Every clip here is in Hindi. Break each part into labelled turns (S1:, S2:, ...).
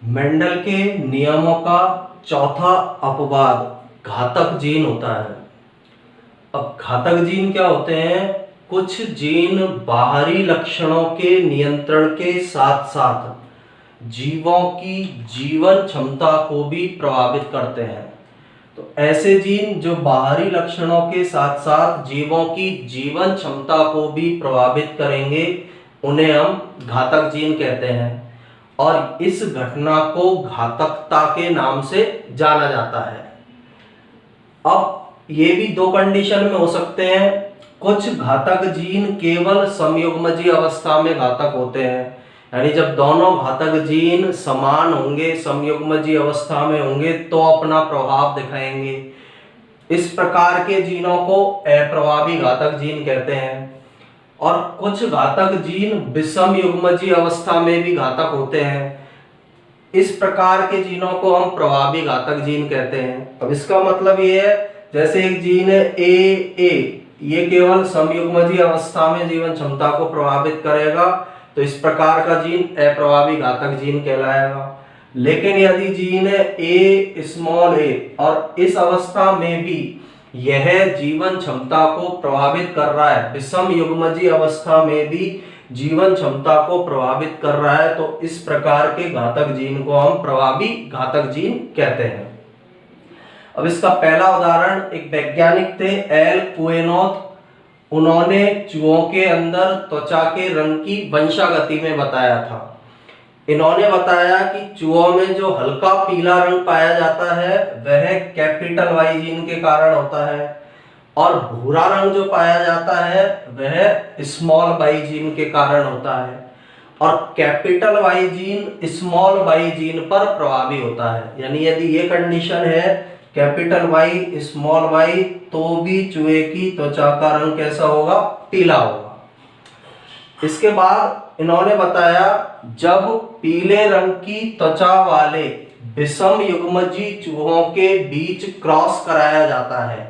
S1: मेंडल के नियमों का चौथा अपवाद घातक जीन होता है। अब घातक जीन क्या होते हैं? कुछ जीन बाहरी लक्षणों के नियंत्रण के साथ साथ जीवों की जीवन क्षमता को भी प्रभावित करते हैं। तो ऐसे जीन जो बाहरी लक्षणों के साथ साथ जीवों की जीवन क्षमता को भी प्रभावित करेंगे, उन्हें हम घातक जीन कहते हैं और इस घटना को घातकता के नाम से जाना जाता है। अब ये भी दो कंडीशन में हो सकते हैं। कुछ घातक जीन केवल समयुग्मजीय अवस्था में घातक होते हैं, यानी जब दोनों घातक जीन समान होंगे, समयुग्मजीय अवस्था में होंगे तो अपना प्रभाव दिखाएंगे। इस प्रकार के जीनों को अप्रभावी घातक जीन कहते हैं। और कुछ घातक जीन विषम युग्मजीय अवस्था में भी घातक होते हैं। इस प्रकार के जीनों को हम प्रभावी घातक जीन कहते हैं। अब इसका मतलब ये है, जैसे एक जीन है ए, ये केवल समयुग्मजीय अवस्था में जीवन क्षमता को प्रभावित करेगा, तो इस प्रकार का जीन अप्रभावी घातक जीन कहलाएगा। लेकिन यदि जीन है ए स्मॉल ए और इस अवस्था में भी यह जीवन क्षमता को प्रभावित कर रहा है, विषम युग्मजीय अवस्था में भी जीवन क्षमता को प्रभावित कर रहा है, तो इस प्रकार के घातक जीन को हम प्रभावी घातक जीन कहते हैं। अब इसका पहला उदाहरण एक वैज्ञानिक थे एल कुएनोथ। उन्होंने चूहों के अंदर त्वचा के रंग की वंशागति में बताया था। इन्होंने बताया कि चूहों में जो हल्का पीला रंग पाया जाता है वह कैपिटल वाई जीन के कारण होता है और भूरा रंग जो पाया जाता है वह स्मॉल वाई जीन के कारण होता है। और capital Y gene small Y gene पर प्रभावी होता है, यानी यदि ये कंडीशन है कैपिटल वाई स्मॉल वाई, तो भी चूहे की त्वचा का रंग कैसा होगा? पीला होगा। इसके बाद इन्होंने बताया जब पीले रंग की त्वचा वाले विषम युग्मजीय चूहों के बीच क्रॉस कराया जाता है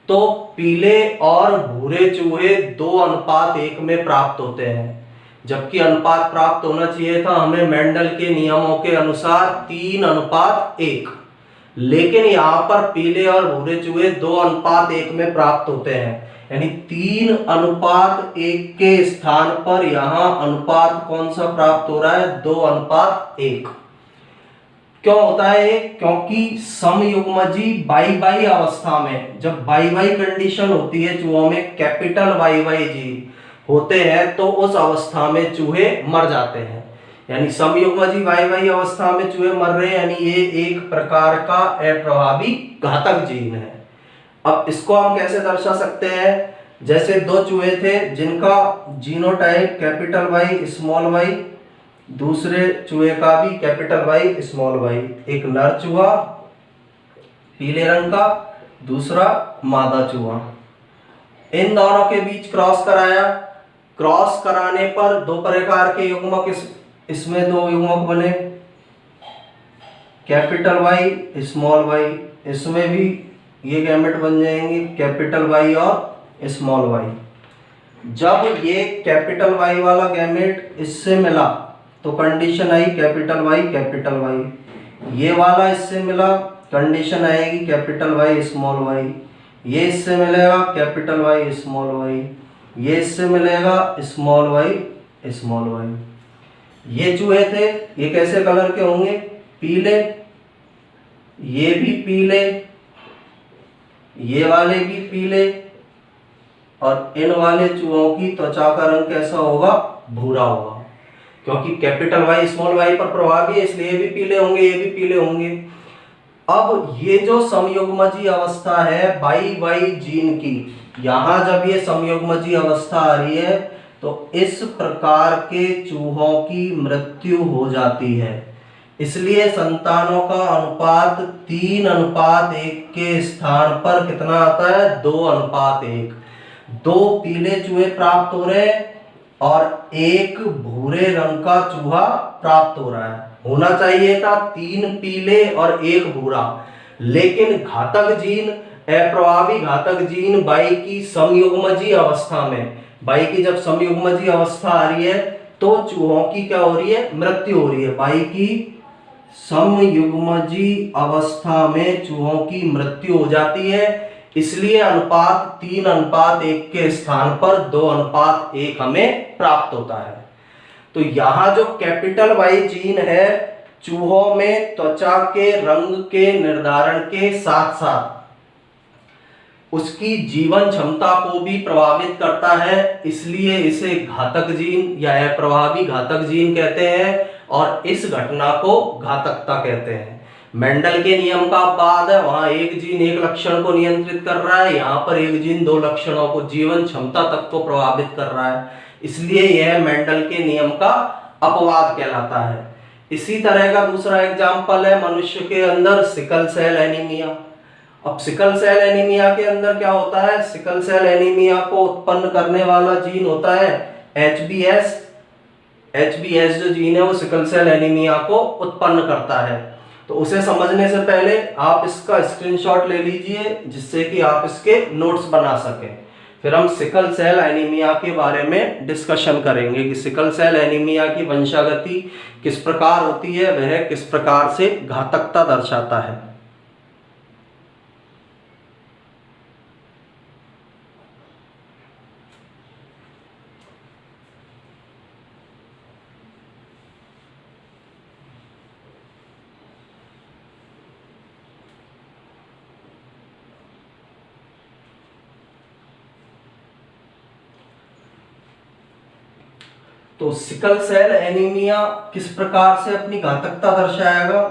S1: तो पीले और भूरे चूहे 2:1 में प्राप्त होते हैं, जबकि अनुपात प्राप्त होना चाहिए था हमें मेंडल के नियमों के अनुसार 3:1। लेकिन यहाँ पर पीले और भूरे चूहे 2:1 में प्राप्त होते हैं, यानी 3:1 के स्थान पर यहाँ अनुपात कौन सा प्राप्त हो रहा है? 2:1। क्यों होता है? क्योंकि समयुग्मजीय बाई अवस्था में जब बाई कंडीशन होती है चूहों में, कैपिटल वाई जी होते हैं, तो उस अवस्था में चूहे मर जाते हैं। यानी समयुग्मजीय वाई अवस्था में चूहे मर रहे हैं, यानी ये एक प्रकार का अप्रभावी घातक जीन है। अब इसको हम कैसे दर्शा सकते हैं? जैसे दो चूहे थे जिनका genotype capital Y small Y, दूसरे चूहे का भी कैपिटल वाई स्मॉल वाई। एक नर चूहा पीले रंग का, दूसरा मादा चूहा। इन दोनों के बीच क्रॉस कराया। क्रॉस कराने पर दो प्रकार के युग्मक इसमें दो युग्मक बने, कैपिटल वाई स्मॉल वाई। इसमें भी ये गैमेट बन जाएंगे कैपिटल वाई और स्मॉल वाई। जब ये कैपिटल वाई वाला गैमेट इससे मिला तो कंडीशन आई कैपिटल वाई। ये वाला इससे मिला, कंडीशन आएगी कैपिटल वाई स्मॉल वाई। ये इससे मिलेगा कैपिटल वाई स्मॉल वाई। ये इससे मिलेगा स्मॉल वाई। ये चूहे थे, ये कैसे कलर के होंगे? पीले। ये भी पीले, ये वाले भी पीले, और इन वाले चूहों की त्वचा का रंग कैसा होगा? भूरा होगा, क्योंकि कैपिटल वाई स्मॉल वाई पर प्रभावी है, इसलिए ये भी पीले होंगे, ये भी पीले होंगे। अब ये जो समयुग्मजीय अवस्था है वाई जीन की, यहाँ जब ये समयुग्मजीय अवस्था आ रही है तो इस प्रकार के चूहों की मृत्यु हो जाती है। इसलिए संतानों का अनुपात 3:1 के स्थान पर कितना आता है? 2:1। 2 पीले चूहे प्राप्त हो रहे हैं और एक भूरे रंग का चूहा प्राप्त हो रहा है। होना चाहिए था 3 पीले और 1 भूरा, लेकिन घातक जीन, अप्रभावी घातक जीन बाई की समयुग्मजीय अवस्था में, बाई की जब समयुग्मजीय अवस्था आ रही है तो चूहों की क्या हो रही है? मृत्यु हो रही है। बाई की समयुग्मजी अवस्था में चूहों की मृत्यु हो जाती है। इसलिए अनुपात 3:1 के स्थान पर 2:1 हमें प्राप्त होता है। तो यहां जो कैपिटल वाई जीन है चूहों में त्वचा के रंग के निर्धारण के साथ साथ उसकी जीवन क्षमता को भी प्रभावित करता है, इसलिए इसे घातक जीन या अप्रभावी घातक जीन कहते हैं और इस घटना को घातकता कहते हैं। मेंडल के नियम का अपवाद है, वहां एक जीन एक लक्षण को नियंत्रित कर रहा है, यहाँ पर एक जीन दो लक्षणों को जीवन क्षमता तक को प्रभावित कर रहा है, इसलिए यह मेंडल के नियम का अपवाद कहलाता है। इसी तरह का दूसरा एग्जाम्पल है मनुष्य के अंदर सिकल सेल एनीमिया। अब सिकल सेल एनीमिया के अंदर क्या होता है, सिकल सेल एनीमिया को उत्पन्न करने वाला जीन होता है HbS। HbS जो जीन है वो सिकल सेल एनीमिया को उत्पन्न करता है। तो उसे समझने से पहले आप इसका स्क्रीनशॉट ले लीजिए जिससे कि आप इसके नोट्स बना सकें। फिर हम सिकल सेल एनीमिया के बारे में डिस्कशन करेंगे कि सिकल सेल एनीमिया की वंशागति किस प्रकार होती है, वह किस प्रकार से घातकता दर्शाता है। तो सिकल सेल एनीमिया किस प्रकार से अपनी घातकता दर्शाएगा।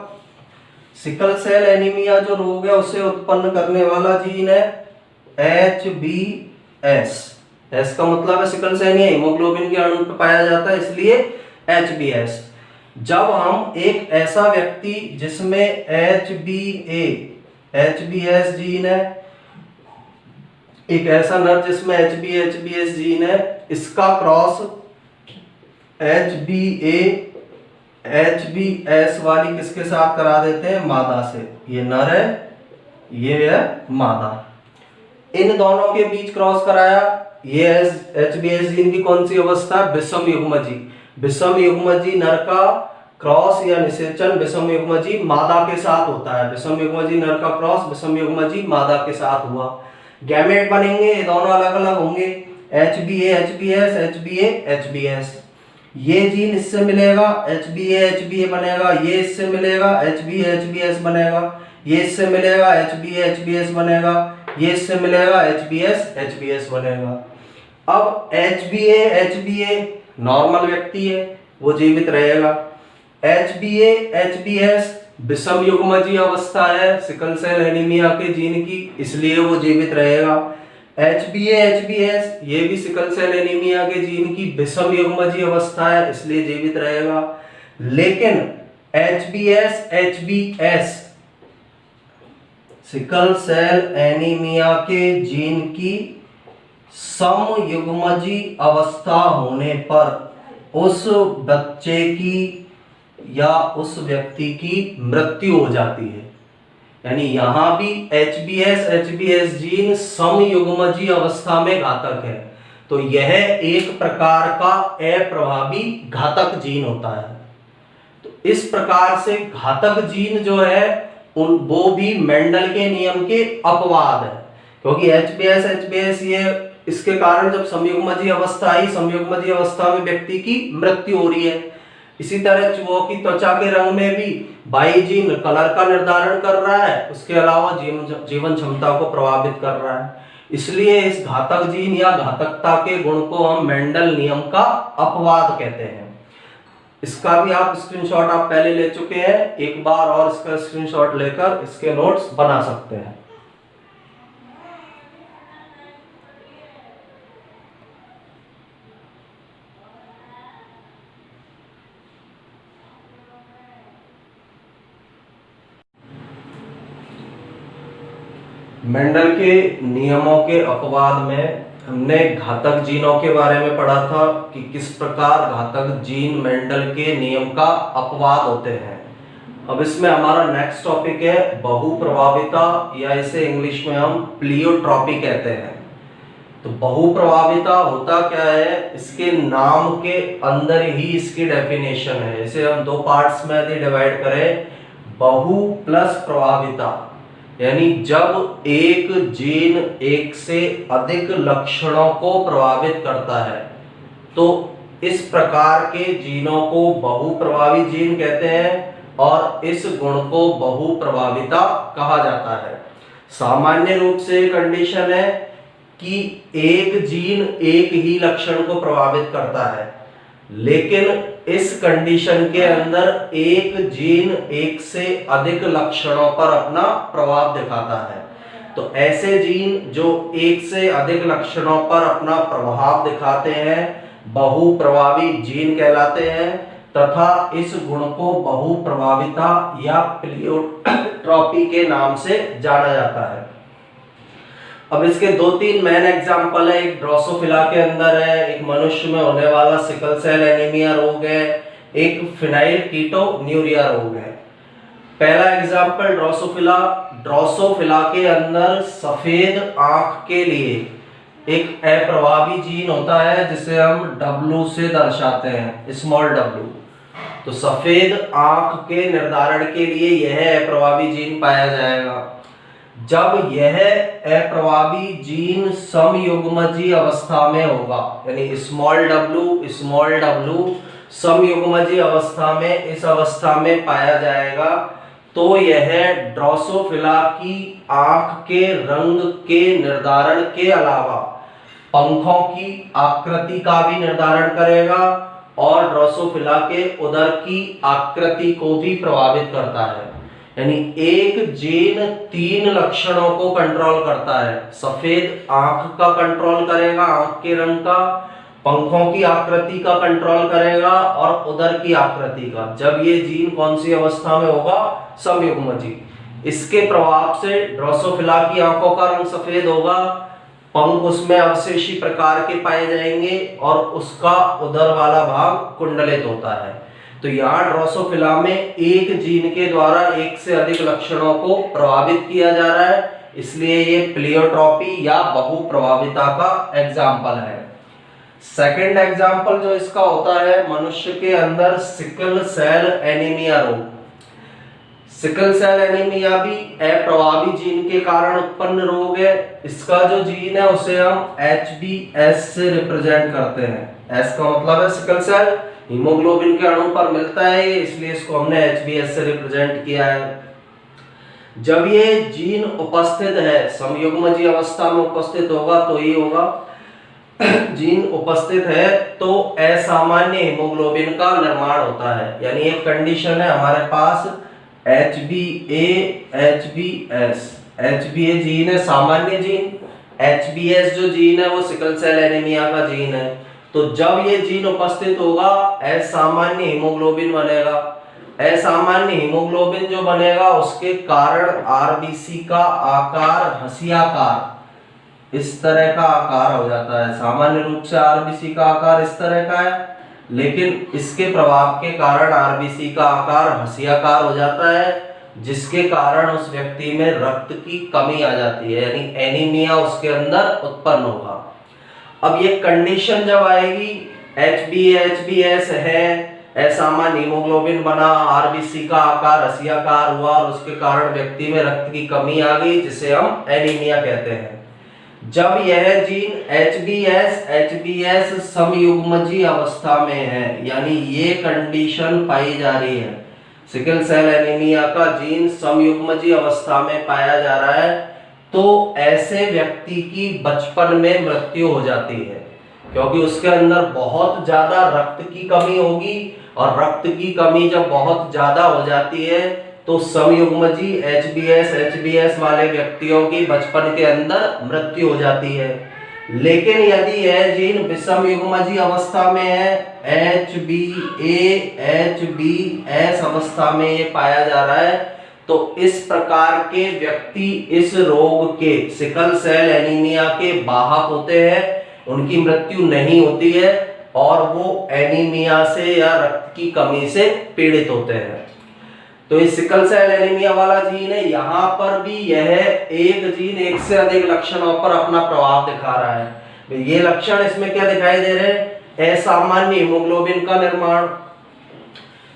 S1: सिकल सेल एनीमिया जो रोग है उसे उत्पन्न करने वाला जीन है HbS। S का मतलब है सिकल सेल या हीमोग्लोबिन के अणु पर पाया जाता है, इसलिए HbS। जब हम एक ऐसा व्यक्ति जिसमें HbS जीन है, एक ऐसा नर जिसमें HbS जीन है, इसका क्रॉस HbS वाली किसके साथ करा देते हैं, मादा से। ये नर है, ये है मादा। इन दोनों के बीच क्रॉस कराया, ये HbS जीन की कौन सी अवस्था है, विषम युग्मजी। विषम युग्मजी नर का क्रॉस या निषेचन विषम युग्मजी मादा के साथ होता है। विषम युग्मजी नर का क्रॉस विषम युग्मजी मादा के साथ हुआ, गैमेट बनेंगे, ये दोनों अलग अलग होंगे, HbA HbS। ये जीन इससे मिलेगा HbA बनेगा, ये इससे मिलेगा HbS बनेगा, ये इससे मिलेगा HbS बनेगा, ये इससे मिलेगा HbS बनेगा। अब HbA नॉर्मल व्यक्ति है, वो जीवित रहेगा। HbS विषम युग्मजी अवस्था है सिकल सेल एनीमिया के जीन की, इसलिए वो जीवित रहेगा। HbS ये भी सिकल सेल एनीमिया के जीन की विषम युग्मजी अवस्था है, इसलिए जीवित रहेगा। लेकिन HbS सिकल सेल एनीमिया के जीन की समयुग्मजी अवस्था होने पर उस बच्चे की या उस व्यक्ति की मृत्यु हो जाती है। यानी यहां भी HbS जीन समयुग्मजी अवस्था में घातक है, तो यह एक प्रकार का अप्रभावी घातक जीन होता है। तो इस प्रकार से घातक जीन जो है वो भी मेंडल के नियम के अपवाद है, क्योंकि HbS ये इसके कारण जब समयुग्मजी अवस्था आई, समयुग्मजी अवस्था में व्यक्ति की मृत्यु हो रही है। इसी तरह चूहों की त्वचा के रंग में भी बाई जीन कलर का निर्धारण कर रहा है, उसके अलावा जीवन क्षमता को प्रभावित कर रहा है। इसलिए इस घातक जीन या घातकता के गुण को हम मेंडल नियम का अपवाद कहते हैं। इसका भी आप स्क्रीनशॉट आप पहले ले चुके हैं, एक बार और इसका स्क्रीनशॉट लेकर इसके नोट्स बना सकते हैं। मेंडल के नियमों के अपवाद में हमने घातक जीनों के बारे में पढ़ा था कि किस प्रकार घातक जीन मेंडल के नियम का अपवाद होते हैं। अब इसमें हमारा नेक्स्ट टॉपिक है बहुप्रभाविता, या इसे इंग्लिश में हम प्लियोट्रॉपी कहते हैं। तो बहुप्रभाविता होता क्या है, इसके नाम के अंदर ही इसकी डेफिनेशन है। इसे हम दो पार्ट्स में यदि डिवाइड करें, बहु प्लस प्रभाविता, यानी जब एक जीन एक से अधिक लक्षणों को प्रभावित करता है तो इस प्रकार के जीनों को बहुप्रभावी जीन कहते हैं और इस गुण को बहुप्रभाविता कहा जाता है। सामान्य रूप से कंडीशन है कि एक जीन एक ही लक्षण को प्रभावित करता है, लेकिन इस कंडीशन के अंदर एक जीन एक से अधिक लक्षणों पर अपना प्रभाव दिखाता है। तो ऐसे जीन जो एक से अधिक लक्षणों पर अपना प्रभाव दिखाते हैं बहुप्रभावी जीन कहलाते हैं तथा इस गुण को बहुप्रभाविता या प्लियोट्रॉपी के नाम से जाना जाता है। अब इसके दो तीन मेन एग्जांपल है। एक ड्रोसोफिला के अंदर है, एक मनुष्य में होने वाला सिकल सेल एनीमिया रोग है, एक फिनाइल कीटोन्यूरिया रोग है। पहला एग्जांपल ड्रोसोफिला के अंदर सफेद आंख के लिए एक अप्रभावी जीन होता है जिसे हम W से दर्शाते हैं, स्मॉल w। तो सफेद आंख के निर्धारण के लिए यह अप्रभावी जीन पाया जाएगा। जब यह अप्रभावी जीन समयुग्मजीय अवस्था में होगा, यानी स्मॉल w समयुग्मजीय अवस्था में, इस अवस्था में पाया जाएगा, तो यह ड्रोसोफिला की आंख के रंग के निर्धारण के अलावा पंखों की आकृति का भी निर्धारण करेगा और ड्रोसोफिला के उदर की आकृति को भी प्रभावित करता है। यानी एक जीन तीन लक्षणों को कंट्रोल करता है, सफेद आंख का कंट्रोल करेगा, आंख के रंग का, पंखों की आकृति का कंट्रोल करेगा और उदर की आकृति का। जब ये जीन कौन सी अवस्था में होगा, समयुग्मजीय। इसके प्रभाव से ड्रोसोफिला की आंखों का रंग सफेद होगा, पंख उसमें अवशेषी प्रकार के पाए जाएंगे और उसका उदर वाला भाग कुंडलित होता है। तो यहाँ ड्रोसोफिला में एक जीन के द्वारा एक से अधिक लक्षणों को प्रभावित किया जा रहा है, इसलिए ये प्लियोट्रॉपी या बहुप्रभाविता का एग्जाम्पल है। सेकंड एग्जाम्पल जो इसका होता है, मनुष्य के अंदर सिकल सेल एनीमिया रोग। सिकल सेल एनीमिया भी अप्रभावी जीन के कारण उत्पन्न रोग है। इसका जो जीन है उसे हम HbS से रिप्रेजेंट करते हैं। S का मतलब है सिकल सेल, हीमोग्लोबिन के अणु पर मिलता है ये, इसलिए इसको हमने HbS से रिप्रेजेंट किया है। जब ये जीन उपस्थित है, समयुग्मजीय अवस्था में उपस्थित होगा तो ये होगा, जीन उपस्थित है तो असामान्य हीमोग्लोबिन का निर्माण होता है। यानी एक कंडीशन है हमारे पास HbA HbS। HbA जीन है सामान्य जीन, HbS जो जीन है वो सिकल सेल एनीमिया का जीन है। तो जब ये जीन उपस्थित होगा असामान्य हीमोग्लोबिन बनेगा। असामान्य हीमोग्लोबिन जो बनेगा उसके कारण आरबीसी का आकार हंसियाकार इस तरह का आकार हो जाता है। सामान्य रूप से आरबीसी का आकार इस तरह का है, लेकिन इसके प्रभाव के कारण आरबीसी का आकार हंसियाकार हो जाता है, जिसके कारण उस व्यक्ति में रक्त की कमी आ जाती है, यानी एनीमिया उसके अंदर उत्पन्न होगा। अब ये कंडीशन जब आएगी, HbA HbS है, असामान्य हीमोग्लोबिन बना, आरबीसी का आकार हंसियाकार हुआ और उसके कारण व्यक्ति में रक्त की कमी आ गई, जिसे हम एनीमिया कहते हैं। जब यह जीन HbS समयुग्मजीय अवस्था में है, यानी ये कंडीशन पाई जा रही है, सिकल सेल एनीमिया का जीन समयुग्मजीय अवस्था में पाया जा रहा है, तो ऐसे व्यक्ति की बचपन में मृत्यु हो जाती है, क्योंकि उसके अंदर बहुत ज्यादा रक्त की कमी होगी और रक्त की कमी जब बहुत ज्यादा हो जाती है तो समयुग्मजीय HbS वाले व्यक्तियों की बचपन के अंदर मृत्यु हो जाती है। लेकिन यदि यह जीन विषमयुग्मजीय अवस्था में है, HbA HbS अवस्था में ये पाया जा रहा है, तो इस प्रकार के व्यक्ति इस रोग के, सिकल सेल एनीमिया के वाहक होते हैं, उनकी मृत्यु नहीं होती है और वो एनीमिया से या रक्त की कमी से पीड़ित होते हैं। तो इस सिकल सेल एनीमिया वाला जीन है, यहाँ पर भी यह एक जीन एक से अधिक लक्षणों पर अपना प्रभाव दिखा रहा है। ये लक्षण इसमें क्या दिखाई दे रहे हैं, असामान्य हीमोग्लोबिन का निर्माण।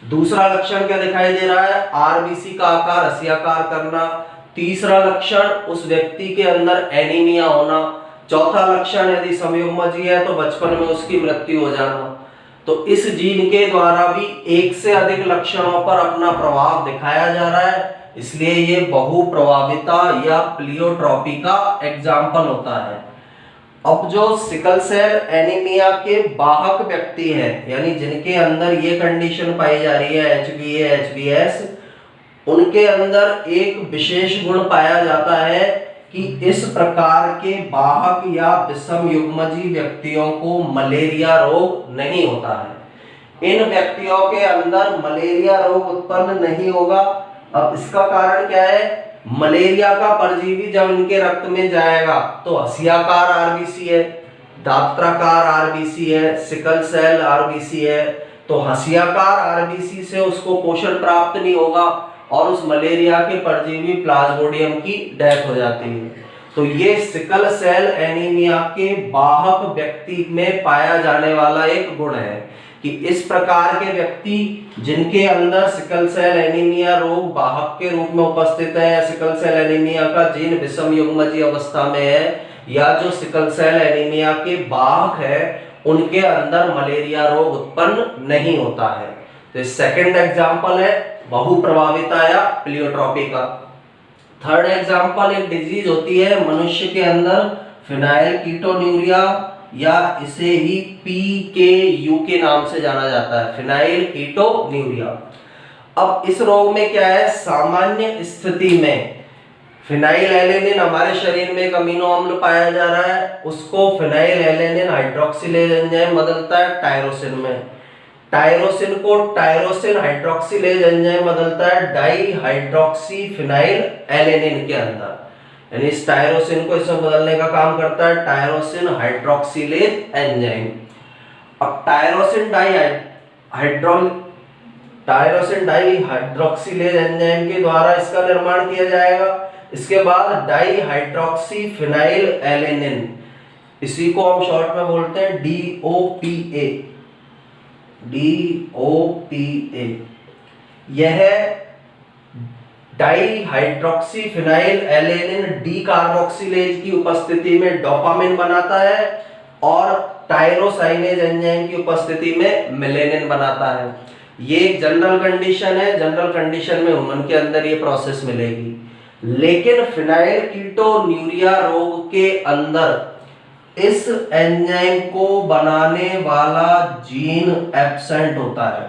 S1: दूसरा लक्षण क्या दिखाई दे रहा है, आरबीसी का आकार हसियाकार करना। तीसरा लक्षण उस व्यक्ति के अंदर एनीमिया होना। चौथा लक्षण यदि संयुग्मजी है तो बचपन में उसकी मृत्यु हो जाना। तो इस जीन के द्वारा भी एक से अधिक लक्षणों पर अपना प्रभाव दिखाया जा रहा है, इसलिए ये बहुप्रभाविता या प्लियोट्रॉपी का एग्जाम्पल होता है। अब जो सिकल सेल एनीमिया के वाहक व्यक्ति हैं, यानी जिनके अंदर ये कंडीशन पाई जा रही है HbA HbS, उनके अंदर एक विशेष गुण पाया जाता है कि इस प्रकार के वाहक या विषम युग्मजी व्यक्तियों को मलेरिया रोग नहीं होता है। इन व्यक्तियों के अंदर मलेरिया रोग उत्पन्न नहीं होगा। अब इसका कारण क्या है, मलेरिया का परजीवी जब इनके रक्त में जाएगा तो हसियाकार आरबीसी है, दात्राकार आरबीसी है, सिकल सेल आरबीसी है, तो हसियाकार आरबीसी से उसको पोषण प्राप्त नहीं होगा और उस मलेरिया के परजीवी प्लाज्मोडियम की डेथ हो जाती है। तो ये सिकल सेल एनीमिया के वाहक व्यक्ति में पाया जाने वाला एक गुण है कि इस प्रकार के व्यक्ति जिनके अंदर सिकल सेल एनीमिया रोग वाहक के रूप में उपस्थित है, या सिकल सेल एनीमिया का जीन विषम युग्मजी अवस्था में है, या जो सिकल सेल एनीमिया के वाहक है, उनके अंदर मलेरिया रोग उत्पन्न नहीं होता है। तो सेकंड एग्जांपल है बहुप्रभाविता या प्लियोट्रॉपी का। थर्ड एग्जांपल एक डिजीज होती है मनुष्य के अंदर, फिनाइल कीटोन्यूरिया, या इसे ही PKU के नाम से जाना जाता है, फिनाइल कीटोन्यूरिया। अब इस रोग में क्या है, सामान्य स्थिति में फिनाइल एलेनिन हमारे शरीर में एक अमीनो अम्ल पाया जा रहा है, उसको फिनाइल एलेनिन हाइड्रोक्सिलेज एंजाइम बदलता है टायरोसिन में। टायरोसिन को टायरोसिन हाइड्रोक्सिलेज एंजाइम बदलता है डाई हाइड्रोक्सी फिनाइल एलेनिन के अंदर, यानी इस टायरोसिन को इसमें बदलने का काम करता है टायरोसिन हाइड्रोक्सिलेज एंजाइम। अब टायरोसिन डाई हाइड्रोक्सिलेज एंजाइम के द्वारा इसका निर्माण किया जाएगा। इसके बाद डाई हाइड्रोक्सी फिनाइल एलेनिन, इसी को हम शॉर्ट में बोलते हैं DOPA। यह di hydroxy phenyl alanine D carboxylase की उपस्थिति में डोपामिन बनाता है और टायरोसाइनेज एंजाइम की उपस्थिति में मेलेनिन बनाता है। ये एक जनरल कंडीशन है, जनरल कंडीशन में ह्यूमन के अंदर ये प्रोसेस मिलेगी। लेकिन फिनाइल कीटोन्यूरिया रोग के अंदर इस एंजाइम को बनाने वाला जीन एब्सेंट होता है,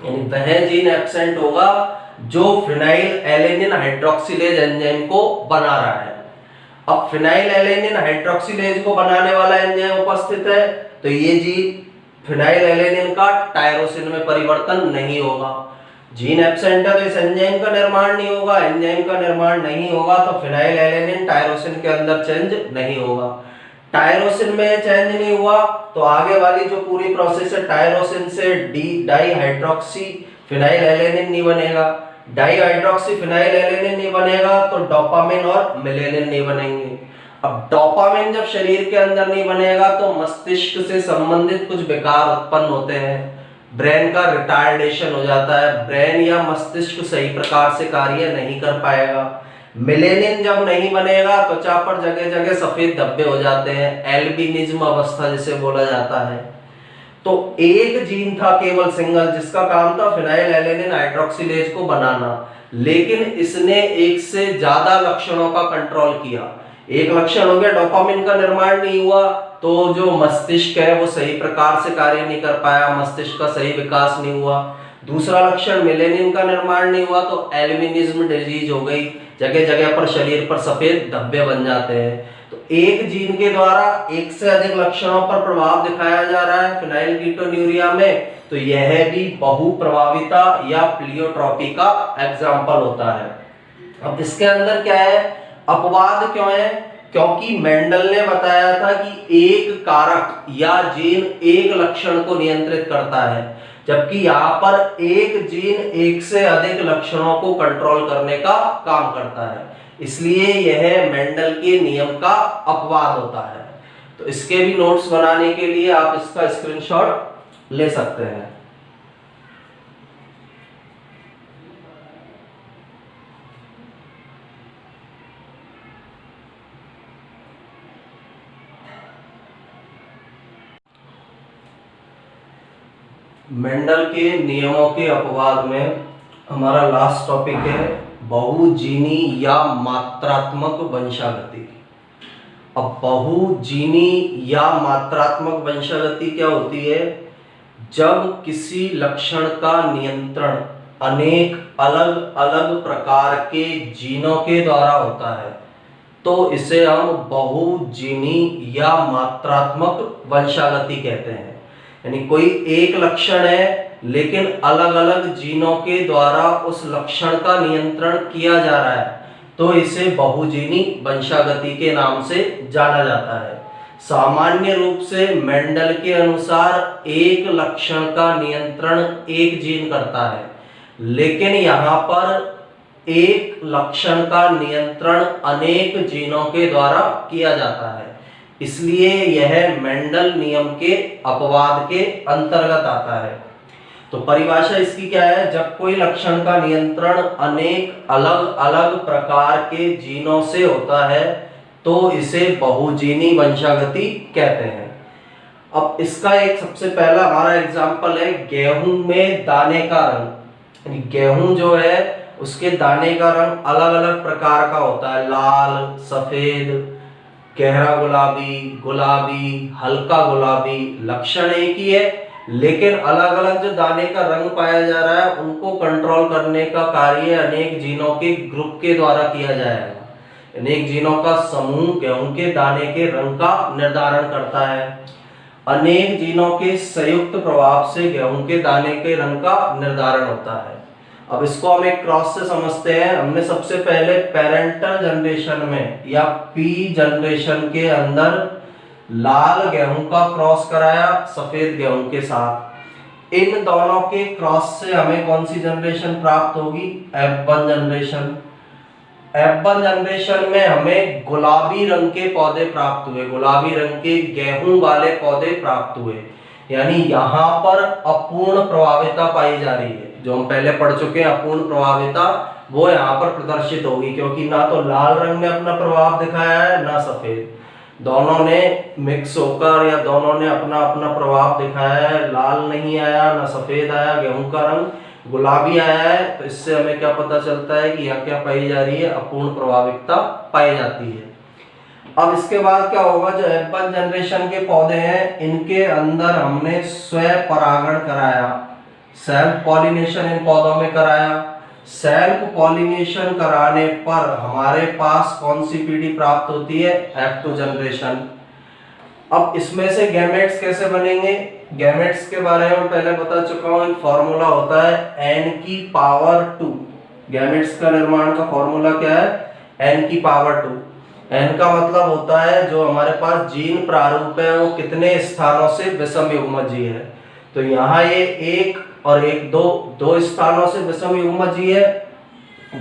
S1: यानी वह जीन एब्सेंट होगा जो फिनाइल एलेनिन हाइड्रोक्सिलेज एंजाइम को बना रहा है। अब फिनाइल एलेनिन हाइड्रोक्सिलेज को बनाने वाला एंजाइम उपस्थित है, तो ये जीन फिनाइल एलेनिन का टायरोसिन में परिवर्तन नहीं होगा। जीन एब्सेंट है तो इस एंजाइम का निर्माण नहीं होगा, एंजाइम का निर्माण नहीं होगा तो फिनाइल एलेनिन टायरोसिन के अंदर चेंज नहीं होगा। टायरोसिन में चेंज नहीं हुआ तो आगे वाली जो पूरी प्रोसेस है, टायरोसिन से डाई हाइड्रोक्सी फिनाइल एलेनिन नहीं बनेगा, डाई हाइड्रोक्सी फिनाइल एलेनिन नहीं बनेगा तो डोपामिन और मेलेनिन नहीं बनेंगे। अब डोपामिन जब शरीर के अंदर नहीं बनेगा तो मस्तिष्क से संबंधित कुछ विकार उत्पन्न होते हैं, ब्रेन का रिटार्डेशन हो जाता है, ब्रेन या मस्तिष्क सही प्रकार से कार्य नहीं कर पाएगा। मेलेनिन जब नहीं बनेगा त्वचा पर जगह जगह सफेद धब्बे हो जाते हैं, एल्बिनिज्म अवस्था जिसे बोला जाता है। तो एक जीन था केवल सिंगल जिसका काम था फिनाइल एलेनिन हाइड्रोक्सिलेज को बनाना, लेकिन इसने एक से ज्यादा लक्षणों का कंट्रोल किया। एक लक्षण हो गया डोपामिन का निर्माण नहीं हुआ तो जो मस्तिष्क है वो सही प्रकार से कार्य नहीं कर पाया, मस्तिष्क का सही विकास नहीं हुआ। दूसरा लक्षण मेलेनिन का निर्माण नहीं हुआ तो एल्बिनिज्म डिजीज हो गई, जगह जगह पर शरीर पर सफेद धब्बे बन जाते हैं। तो एक जीन के द्वारा एक से अधिक लक्षणों पर प्रभाव दिखाया जा रहा है फिनाइल कीटोन्यूरिया में, तो यह भी बहुप्रभाविता या प्लियोट्रॉपी का एग्जाम्पल होता है। अब इसके अंदर क्या है, अपवाद क्यों है, क्योंकि मेंडल ने बताया था कि एक कारक या जीन एक लक्षण को नियंत्रित करता है, जबकि यहाँ पर एक जीन एक से अधिक लक्षणों को कंट्रोल करने का काम करता है, इसलिए यह मेंडल के नियम का अपवाद होता है। तो इसके भी नोट्स बनाने के लिए आप इसका स्क्रीनशॉट ले सकते हैं। मेंडल के नियमों के अपवाद में हमारा लास्ट टॉपिक है बहुजीनी या मात्रात्मक वंशागति। अब बहुजीनी या मात्रात्मक वंशागति क्या होती है? जब किसी लक्षण का नियंत्रण अनेक अलग अलग प्रकार के जीनों के द्वारा होता है तो इसे हम बहुजीनी या मात्रात्मक वंशागति कहते हैं। यानी कोई एक लक्षण है लेकिन अलग अलग जीनों के द्वारा उस लक्षण का नियंत्रण किया जा रहा है तो इसे बहुजीनी वंशागति के नाम से जाना जाता है। सामान्य रूप से मेंडल के अनुसार एक लक्षण का नियंत्रण एक जीन करता है, लेकिन यहाँ पर एक लक्षण का नियंत्रण अनेक जीनों के द्वारा किया जाता है, इसलिए यह मेंडल नियम के अपवाद के अंतर्गत आता है। तो परिभाषा इसकी क्या है? जब कोई लक्षण का नियंत्रण अनेक अलग अलग प्रकार के जीनों से होता है तो इसे बहुजीनी वंशागति कहते हैं। अब इसका एक सबसे पहला हमारा एग्जाम्पल है गेहूं में दाने का रंग। यानी गेहूं जो है उसके दाने का रंग अलग अलग प्रकार का होता है, लाल, सफेद, गहरा गुलाबी, गुलाबी, हल्का गुलाबी। लक्षण एक ही है लेकिन अलग अलग जो दाने का रंग पाया जा रहा है उनको कंट्रोल करने का कार्य अनेक जीनों के ग्रुप के द्वारा किया जाएगा। अनेक जीनों का समूह गेहूं के दाने के रंग का निर्धारण करता है। अनेक जीनों के संयुक्त प्रभाव से गेहूं के दाने के रंग का निर्धारण होता है। अब इसको हम एक क्रॉस से समझते हैं। हमने सबसे पहले पेरेंटल जनरेशन में या पी जनरेशन के अंदर लाल गेहूं का क्रॉस कराया सफेद गेहूं के साथ। इन दोनों के क्रॉस से हमें कौन सी जनरेशन प्राप्त होगी? F1 generation. F1 जनरेशन में हमें गुलाबी रंग के पौधे प्राप्त हुए, गुलाबी रंग के गेहूं वाले पौधे प्राप्त हुए। यानी यहाँ पर अपूर्ण प्रभाविता पाई जा रही है। जो हम पहले पढ़ चुके हैं अपूर्ण प्रभाविता, वो यहाँ पर प्रदर्शित होगी क्योंकि ना तो लाल रंग ने अपना प्रभाव दिखाया है ना सफेद। दोनों ने मिक्स होकर या दोनों ने अपना अपना प्रभाव दिखाया है। लाल नहीं आया ना सफेद आया, गेहूं का रंग गुलाबी आया है। तो इससे हमें क्या पता चलता है कि यहाँ क्या पाई जा रही है? अपूर्ण प्रभाविता पाई जाती है। अब इसके बाद क्या होगा? जो F1 जनरेशन के पौधे हैं इनके अंदर हमने स्व परागण कराया, सेल्फ पॉलिनेशन इन पौधों में कराया। सेल्फ पॉलिनेशन कराने पर हमारे पास कौन सी पीढ़ी प्राप्त होती है? F2 generation. अब इसमें से गैमेट्स कैसे बनेंगे? गैमेट्स के बारे में पहले बता चुका हूं। एक फॉर्मूला होता है n की पावर 2। गैमेट्स का निर्माण का फॉर्मूला क्या है? n की पावर 2। n का मतलब होता है जो हमारे पास जीन प्रारूप है वो कितने स्थानों से विषम युग्मजीय है। तो यहाँ ये 1 और 1 दो स्थानों से विषम युग्मजीय है।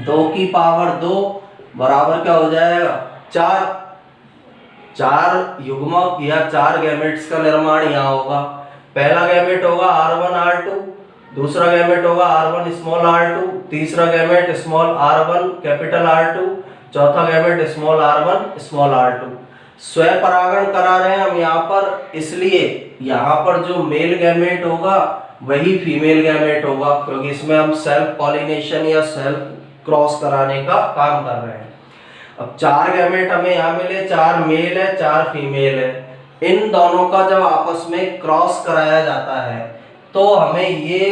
S1: 2 की पावर 2 बराबर क्या हो जाएगा? 4 युग्मक या 4 गैमेट्स का निर्माण यहाँ होगा। पहला गैमेट होगा R1 R2, दूसरा गैमेट होगा R1 स्मॉल r2, तीसरा gamete small r1 capital R2, चौथा gamete small r1 small r2। स्व परागण करा रहे हैं हम यहाँ पर, इसलिए यहाँ पर जो मेल गैमेट होगा वही फीमेल गैमेट होगा क्योंकि इसमें हम सेल्फ पॉलिनेशन या सेल्फ क्रॉस कराने का काम कर रहे हैं। अब 4 गैमेट हमें यहाँ मिले, 4 मेल है 4 फीमेल है। इन दोनों का जब आपस में क्रॉस कराया जाता है तो हमें ये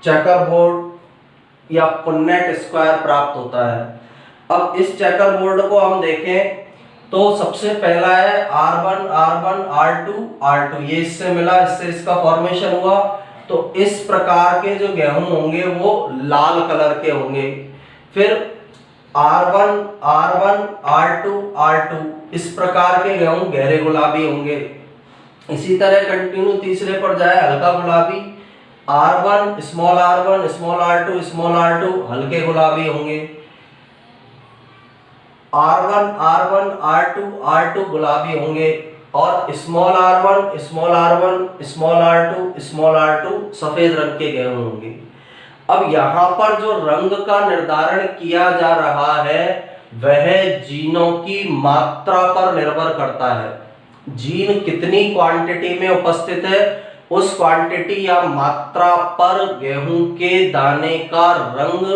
S1: चेकर बोर्ड या पुन्नेट स्क्वायर प्राप्त होता है। अब इस चेकर बोर्ड को हम देखें तो सबसे पहला है R1 R1 R2 R2, ये इससे मिला, इससे इसका फॉर्मेशन हुआ। तो इस प्रकार के जो गेहूं होंगे वो लाल कलर के होंगे। फिर R1 R1 R2 R2, इस प्रकार के गेहूं गहरे गुलाबी होंगे। इसी तरह कंटिन्यू तीसरे पर जाए हल्का गुलाबी, R1 small r1 small r2 small r2 हल्के गुलाबी होंगे। R1 R1 R2 R2 गुलाबी होंगे। और small r1, small r2, small r2 सफेद रंग के गेहूं होंगे। अब यहाँ पर जो रंग का निर्धारण किया जा रहा है वह जीनों की मात्रा पर निर्भर करता है। जीन कितनी क्वांटिटी में उपस्थित है उस क्वांटिटी या मात्रा पर गेहूं के दाने का रंग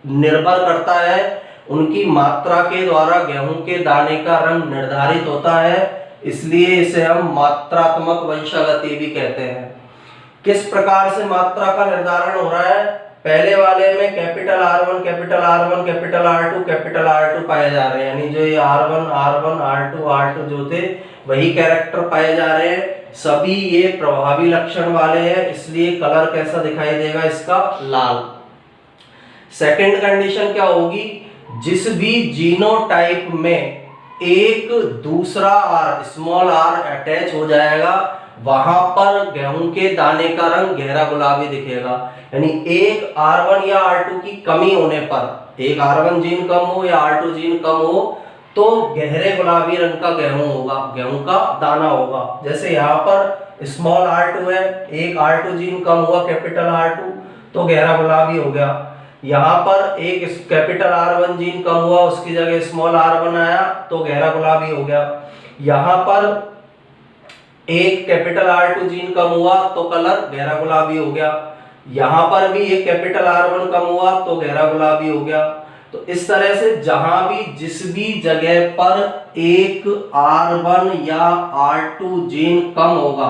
S1: निर्भर करता है। उनकी मात्रा के द्वारा गेहूं के दाने का रंग निर्धारित होता है, इसलिए इसे हम मात्रात्मक वंशागति भी कहते हैं। किस प्रकार से मात्रा का निर्धारण हो रहा है? पहले वाले में capital R1, capital R1, capital R2, capital R2 पाए जा रहे हैं, यानी जो ये R1, R2 जो थे वही कैरेक्टर पाए जा रहे हैं। सभी ये प्रभावी लक्षण वाले हैं, इसलिए कलर कैसा दिखाई देगा इसका? लाल। सेकंड कंडीशन क्या होगी? जिस भी जीनोटाइप में एक दूसरा R, स्मॉल r अटैच हो जाएगा वहां पर गेहूं के दाने का रंग गहरा गुलाबी दिखेगा। यानी एक R1 या R2 की कमी होने पर, एक R1 जीन कम हो या R2 जीन कम हो तो गहरे गुलाबी रंग का गेहूं होगा, गेहूं का दाना होगा। जैसे यहाँ पर स्मॉल r2 है, एक R2 जीन कम हुआ कैपिटल R2 तो गहरा गुलाबी हो गया। यहाँ पर एक कैपिटल R1 जीन कम हुआ, उसकी जगह स्मॉल r1 आया तो गहरा गुलाबी हो गया। यहाँ पर एक कैपिटल R2 जीन कम हुआ तो कलर गहरा गुलाबी हो गया। यहाँ पर भी एक कैपिटल R1 कम हुआ तो गहरा गुलाबी हो गया। तो इस तरह से जहां भी जिस भी जगह पर एक R1 या R2 जीन कम होगा,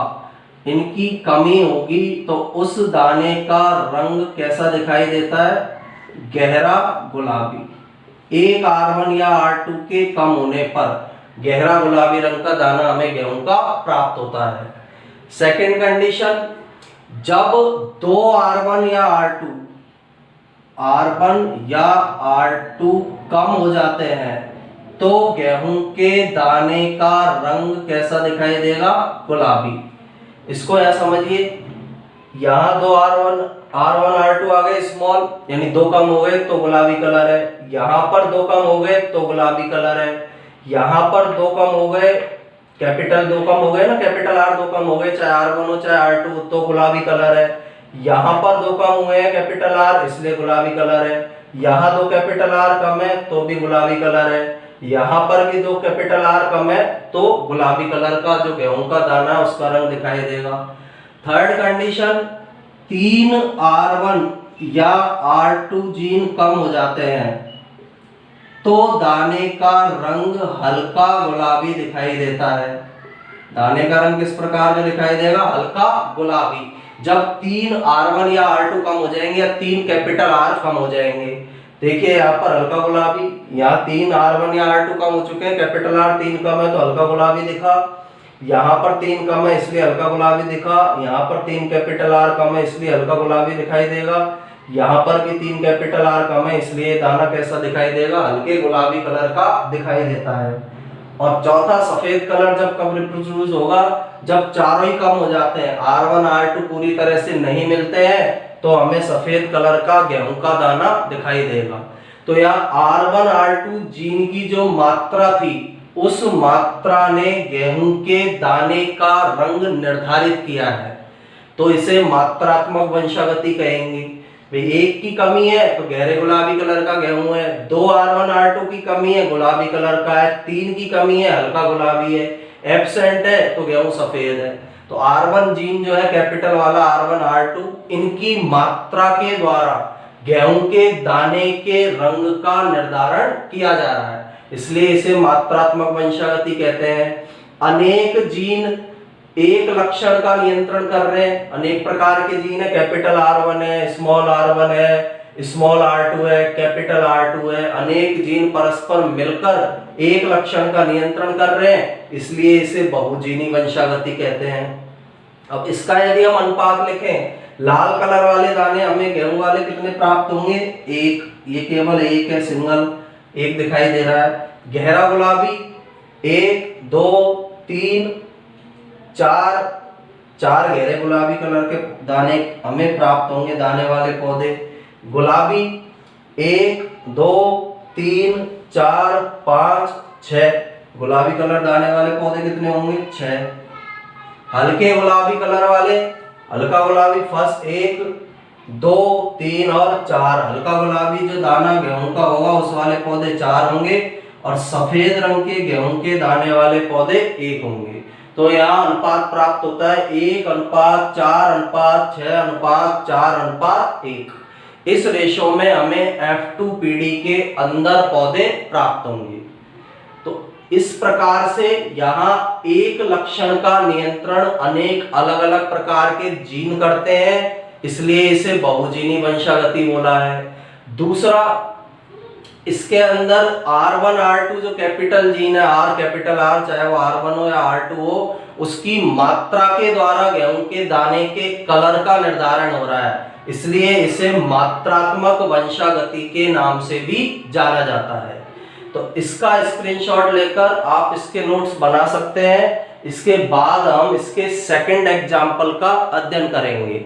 S1: इनकी कमी होगी तो उस दाने का रंग कैसा दिखाई देता है? गहरा गुलाबी। एक R1 या R2 के कम होने पर गहरा गुलाबी रंग का दाना हमें गेहूं का प्राप्त होता है। सेकंड कंडीशन, जब दो R1 या R2 कम हो जाते हैं तो गेहूं के दाने का रंग कैसा दिखाई देगा? गुलाबी। इसको यहां समझिए, यहाँ दो R1 R2 आ गए स्मॉल, यानी दो कम हो गए तो गुलाबी कलर है। यहाँ पर दो कम हो गए तो गुलाबी कलर है। यहाँ पर दो कम हो गए, कैपिटल दो कम हो गए ना, कैपिटल R दो कम हो गए, चाहे R1 हो चाहे R2 तो गुलाबी कलर है। यहाँ पर दो कम हुए हैं कैपिटल R, इसलिए गुलाबी कलर है। यहाँ दो कैपिटल R कम है तो भी गुलाबी कलर है। यहाँ पर भी दो कैपिटल R कम है तो गुलाबी कलर का जो गेहूं का दाना है उसका रंग दिखाई देगा। थर्ड कंडीशन, तीन R1 या R2 जीन कम हो जाते हैं तो दाने का रंग हल्का गुलाबी दिखाई देता है। दाने का रंग किस प्रकार का दिखाई देगा? हल्का गुलाबी। जब तीन R1 या R2 कम हो जाएंगे या तीन कैपिटल R कम हो जाएंगे, देखिए यहाँ पर हल्का गुलाबी, यहाँ तीन R1 या R2 कम हो चुके हैं, कैपिटल R तीन कम है तो हल्का गुलाबी दिखा। यहाँ पर तीन कम है इसलिए हल्का गुलाबी दिखा। यहाँ पर तीन कैपिटल R कम है इसलिए हल्का गुलाबी दिखाई देगा। यहाँ पर भी तीन कैपिटल R कम है इसलिए दाना कैसा दिखाई देगा? हल्के गुलाबी कलर का दिखाई देता है। और चौथा, सफेद कलर जब कब रिप्रोड्यूस होगा? जब चारों ही कम हो जाते हैं, R1 R2 पूरी तरह से नहीं मिलते हैं तो हमें सफेद कलर का गेहूं का दाना दिखाई देगा। तो यहाँ R1 R2 जीन की जो मात्रा थी उस मात्रा ने गेहूं के दाने का रंग निर्धारित किया है, तो इसे मात्रात्मक वंशागति कहेंगे। एक की कमी है तो गहरे गुलाबी कलर का गेहूं है, दो R1 R2 की कमी है गुलाबी कलर का है, तीन की कमी है हल्का गुलाबी है, एब्सेंट है तो गेहूं सफेद है। तो R1 जीन जो है कैपिटल वाला R1 R2, इनकी मात्रा के द्वारा गेहूं के दाने के रंग का निर्धारण किया जा रहा है, इसलिए इसे मात्रात्मक वंशागति कहते हैं। अनेक जीन एक लक्षण का नियंत्रण कर रहे हैं, अनेक प्रकार के जीन है, कैपिटल R1 है, स्मॉल r1 है, स्मॉल r2 है, कैपिटल R2 है, अनेक जीन परस्पर मिलकर एक लक्षण का नियंत्रण कर रहे हैं, इसलिए इसे बहुजीनी वंशागति कहते हैं। अब इसका यदि हम अनुपात लिखें, लाल कलर वाले दाने हमें गेहूं वाले कितने प्राप्त होंगे? एक, ये केवल एक है, सिंगल एक दिखाई दे रहा है। गहरा गुलाबी 1 2 3 4 4 गहरे गुलाबी कलर के दाने हमें प्राप्त होंगे, दाने वाले पौधे। गुलाबी 1 2 3 4 5 6 गुलाबी कलर दाने वाले पौधे कितने होंगे? 6। हल्के गुलाबी कलर वाले, हल्का गुलाबी फर्स्ट 1 2 3 और 4, हल्का गुलाबी जो दाना गेहूं का होगा उस वाले पौधे 4 होंगे और सफेद रंग के गेहूं के दाने वाले पौधे 1 होंगे। तो यहाँ अनुपात प्राप्त होता है 1:4:6:4:1। इस रेशो में हमें F2PD के अंदर पौधे प्राप्त होंगे। तो इस प्रकार से यहाँ एक लक्षण का नियंत्रण अनेक अलग अलग प्रकार के जीन करते हैं, इसलिए इसे बहुजीनी वंशागति बोला है। दूसरा, इसके अंदर R1 R2 जो कैपिटल जीन है, R कैपिटल R, चाहे वो R1 हो या R2 हो, उसकी मात्रा के द्वारा गेहूं के दाने के कलर का निर्धारण हो रहा है, इसलिए इसे मात्रात्मक वंशागति के नाम से भी जाना जाता है। तो इसका स्क्रीनशॉट लेकर आप इसके नोट्स बना सकते हैं। इसके बाद हम इसके सेकंड एग्जाम्पल का अध्ययन करेंगे।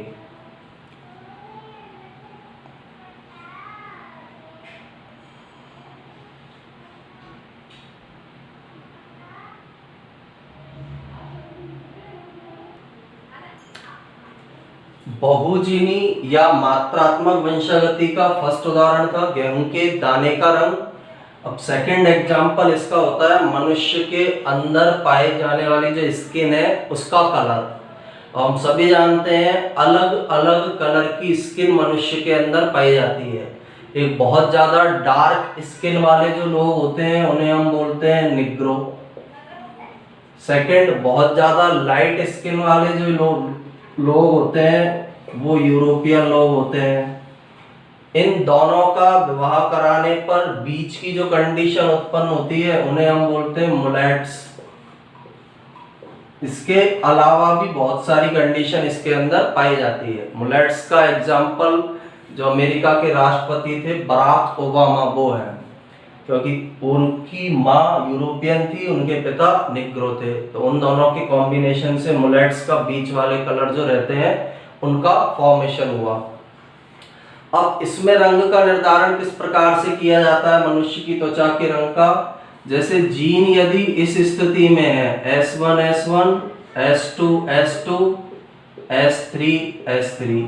S1: बहुजीनी या मात्रात्मक वंशागति का फर्स्ट उदाहरण था गेहूं के दाने का रंग। अब सेकंड एग्जाम्पल इसका होता है मनुष्य के अंदर पाए जाने वाली जो स्किन है उसका कलर। हम सभी जानते हैं अलग अलग कलर की स्किन मनुष्य के अंदर पाई जाती है। एक बहुत ज्यादा डार्क स्किन वाले जो लोग होते हैं उन्हें हम बोलते हैं निग्रो। सेकंड, बहुत ज्यादा लाइट स्किन वाले जो लोग होते हैं वो यूरोपियन लोग होते हैं। इन दोनों का विवाह कराने पर बीच की जो कंडीशन उत्पन्न होती है उन्हें हम बोलते हैं मुलेट्स। इसके अलावा भी बहुत सारी कंडीशन इसके अंदर पाई जाती है। मुलेट्स का एग्जाम्पल जो अमेरिका के राष्ट्रपति थे बराक ओबामा वो है, क्योंकि उनकी माँ यूरोपियन थी, उनके पिता निग्रो थे। तो उन दोनों के कॉम्बिनेशन से मुलेट्स का बीच वाले कलर जो रहते हैं उनका फॉर्मेशन हुआ। अब इसमें रंग का निर्धारण किस प्रकार से किया जाता है मनुष्य की त्वचा के रंग का? जैसे जीन यदि इस स्थिति में है S1 S1, S2 S2, S3 S3,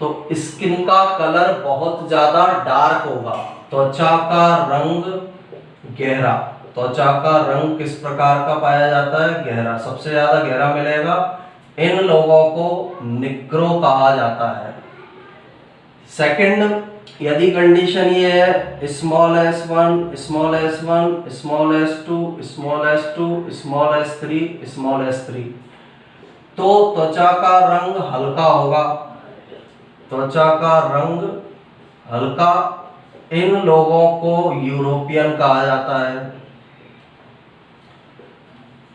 S1: तो स्किन का कलर बहुत ज्यादा डार्क होगा। त्वचा का रंग गहरा। त्वचा का रंग किस प्रकार का पाया जाता है? गहरा। सबसे ज्यादा गहरा मिलेगा। इन लोगों को निग्रो कहा जाता है। सेकंड, यदि कंडीशन ये है small s1, small s1, small s2, small s2, small s3, small s3, तो त्वचा का रंग हल्का होगा। त्वचा का रंग हल्का। इन लोगों को यूरोपियन कहा जाता है।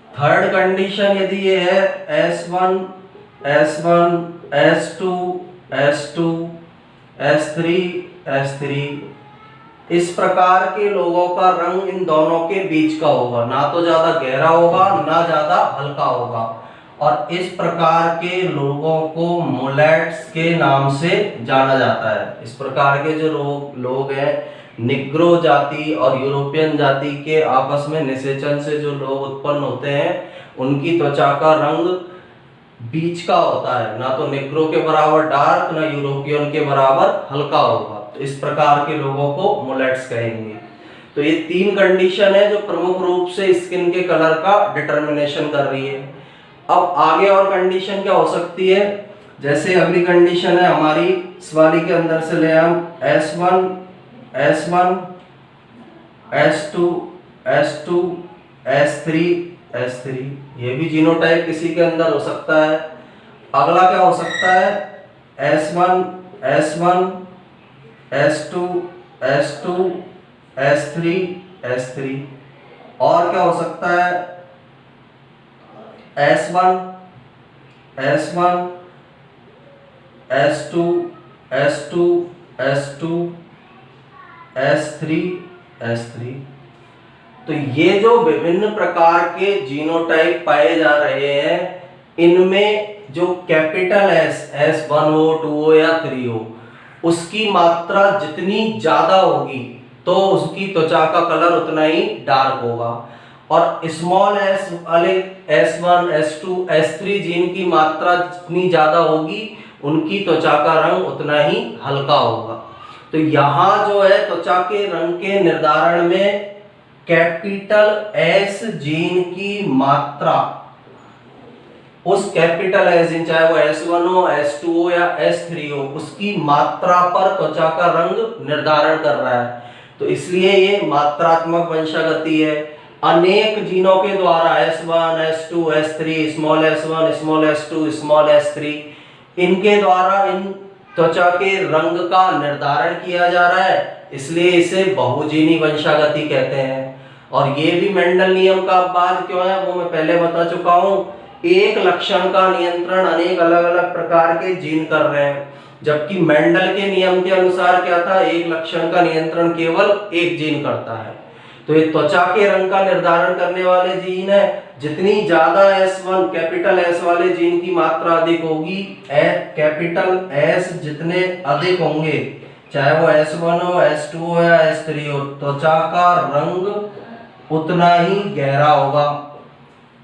S1: थर्ड कंडीशन यदि ये है S1 S1, S2 S2, S3 S3, इस प्रकार के लोगों का रंग इन दोनों के बीच का होगा, ना तो ज्यादा गहरा होगा ना ज्यादा हल्का होगा। और इस प्रकार के लोगों को मुलेट्स के नाम से जाना जाता है। इस प्रकार के जो लोग हैं, निग्रो जाति और यूरोपियन जाति के आपस में निषेचन से जो लोग उत्पन्न होते हैं उनकी त्वचा का रंग बीच का होता है, ना तो निग्रो के बराबर डार्क ना यूरोपियन के बराबर हल्का होगा। तो इस प्रकार के लोगों को मुलेट्स कहेंगे। तो ये 3 कंडीशन है जो प्रमुख रूप से स्किन के कलर का डिटर्मिनेशन कर रही है। अब आगे और कंडीशन क्या हो सकती है? जैसे अगली कंडीशन है हमारी इस वाली के अंदर से ले हम S1 S1, S2 S2, S3 S3, ये भी जीनोटाइप किसी के अंदर हो सकता है। अगला क्या हो सकता है? S1 S1, S2 S2, S3 S3, और क्या हो सकता है? S1 S1, S2 S2, S2, S3 S3। तो ये जो विभिन्न प्रकार के जीनोटाइप पाए जा रहे हैं इनमें जो कैपिटल S, S1 हो 2 हो या 3 हो, उसकी मात्रा जितनी ज्यादा होगी तो उसकी त्वचा का कलर उतना ही डार्क होगा। और स्मॉल एस वाले S1, S2, S3 जीन की मात्रा जितनी ज्यादा होगी उनकी त्वचा का रंग उतना ही हल्का होगा। तो यहाँ जो है त्वचा के रंग के निर्धारण में कैपिटल एस जीन की मात्रा, उस कैपिटल एस जीन चाहे वो S1 हो, S2 हो या S3 हो, उसकी मात्रा पर त्वचा का रंग निर्धारण कर रहा है। तो इसलिए ये मात्रात्मक वंशागति है। अनेक जीनों के द्वारा S1, S2, S3, small S1, small S2, small S3, इनके द्वारा इन त्वचा के रंग का निर्धारण किया जा रहा है, इसलिए इसे बहुजीनी वंशागति कहते हैं। और ये भी मेंडल नियम का अपवाद क्यों है वो मैं पहले बता चुका हूं। एक लक्षण का नियंत्रण अनेक अलग अलग प्रकार के जीन कर रहे हैं, जबकि मेंडल के नियम के अनुसार क्या था, एक लक्षण का नियंत्रण केवल एक जीन करता है। तो ये त्वचा के रंग का निर्धारण करने वाले जीन है। जितनी ज्यादा S1 कैपिटल S वाले जीन की मात्रा अधिक होगी, कैपिटल S जितने अधिक होंगे, चाहे वो S1 हो, S2 हो या S3 हो, त्वचा का रंग उतना ही गहरा होगा।